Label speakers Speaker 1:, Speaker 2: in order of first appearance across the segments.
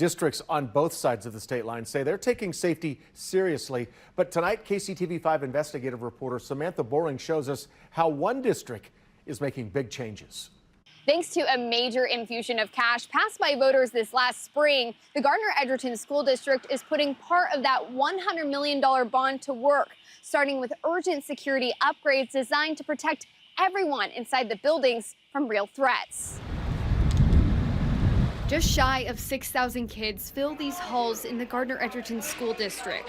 Speaker 1: Districts on both sides of the state line say they're taking safety seriously. But tonight, KCTV5 investigative reporter Samantha Boring shows us how one district is making big changes.
Speaker 2: Thanks to a major infusion of cash passed by voters this last spring, the Gardner Edgerton School District is putting part of that $100 million bond to work, starting with urgent security upgrades designed to protect everyone inside the buildings from real threats. Just shy of 6,000 kids fill these halls in the Gardner Edgerton School District.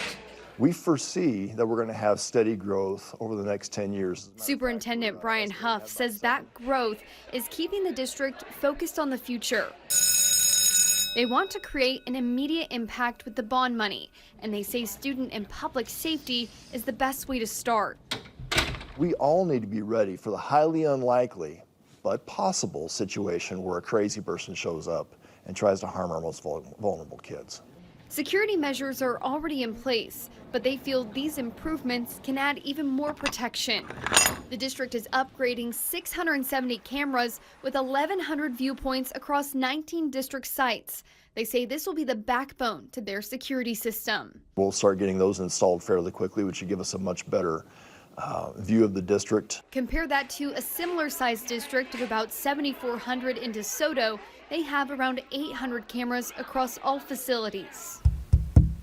Speaker 3: We foresee that we're going to have steady growth over the next 10 years.
Speaker 2: Superintendent Brian Huff says that growth is keeping the district focused on the future. They want to create an immediate impact with the bond money, and they say student and public safety is the best way to start.
Speaker 3: We all need to be ready for the highly unlikely but possible situation where a crazy person shows up and tries to harm our most vulnerable kids.
Speaker 2: Security measures are already in place, but they feel these improvements can add even more protection. The district is upgrading 670 cameras with 1,100 viewpoints across 19 district sites. They say this will be the backbone to their security system.
Speaker 3: We'll start getting those installed fairly quickly, which should give us a much better view of the district.
Speaker 2: Compare that to a similar sized district of about 7,400 in DeSoto. They have around 800 cameras across all facilities.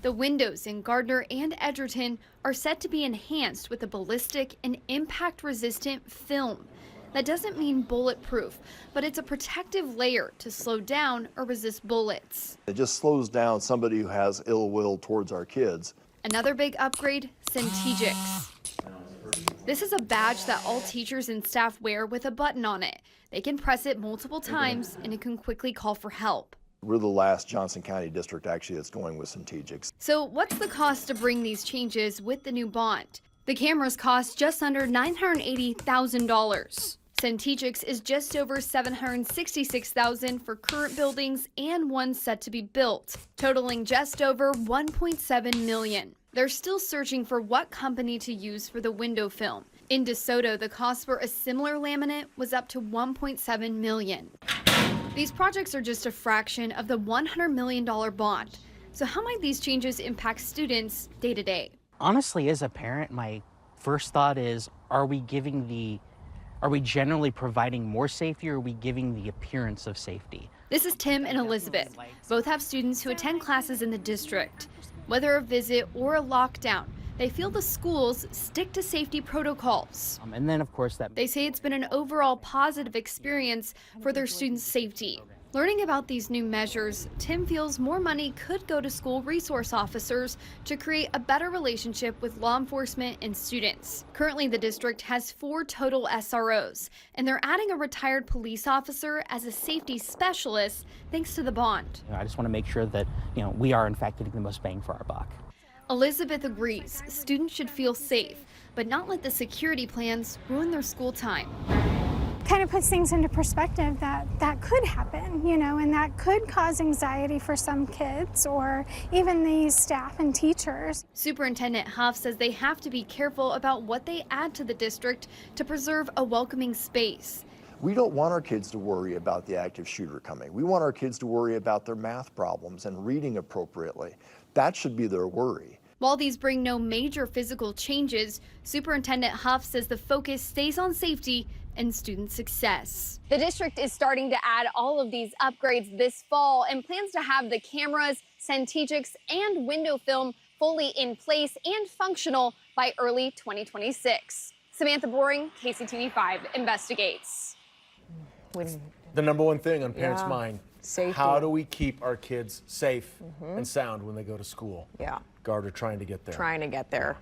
Speaker 2: The windows in Gardner and Edgerton are set to be enhanced with a ballistic and impact-resistant film. That doesn't mean bulletproof, but it's a protective layer to slow down or resist bullets.
Speaker 3: It just slows down somebody who has ill will towards our kids.
Speaker 2: Another big upgrade, Centegix. This is a badge that all teachers and staff wear with a button on it. They can press it multiple times and it can quickly call for help.
Speaker 3: We're the last Johnson County district actually that's going with Centegix.
Speaker 2: So what's the cost to bring these changes with the new bond? The cameras cost just under $980,000. Centegix is just over $766,000 for current buildings and one set to be built, totaling just over $1.7 million. They're still searching for what company to use for the window film. In DeSoto, the cost for a similar laminate was up to $1.7 million. These projects are just a fraction of the $100 million bond. So how might these changes impact students day to day?
Speaker 4: Honestly, as a parent, my first thought is, are we generally providing more safety, or are we giving the appearance of safety?
Speaker 2: This is Tim and Elizabeth. Both have students who attend classes in the district. Whether a visit or a lockdown, they feel the schools stick to safety protocols.
Speaker 4: And then, of course,
Speaker 2: They say it's been an overall positive experience for their students' safety. Learning about these new measures, Tim feels more money could go to school resource officers to create a better relationship with law enforcement and students. Currently, the district has 4 total SROs, and they're adding a retired police officer as a safety specialist thanks to the bond.
Speaker 4: I just want to make sure that we are in fact getting the most bang for our buck.
Speaker 2: Elizabeth agrees students should feel safe, but not let the security plans ruin their school time.
Speaker 5: Kind of puts things into perspective that could happen, and that could cause anxiety for some kids or even these staff and teachers.
Speaker 2: Superintendent Huff says they have to be careful about what they add to the district to preserve a welcoming space.
Speaker 3: We don't want our kids to worry about the active shooter coming. We want our kids to worry about their math problems and reading appropriately. That should be their worry.
Speaker 2: While these bring no major physical changes, Superintendent Huff says the focus stays on safety and student success. The district is starting to add all of these upgrades this fall and plans to have the cameras, Centegix, and window film fully in place and functional by early 2026. Samantha Boring, KCTV5 Investigates.
Speaker 1: The number one thing on parents' mind,
Speaker 6: safety.
Speaker 1: How do we keep our kids safe and sound when they go to school?
Speaker 6: Yeah.
Speaker 1: Gardner trying to get there.
Speaker 6: Trying to get there.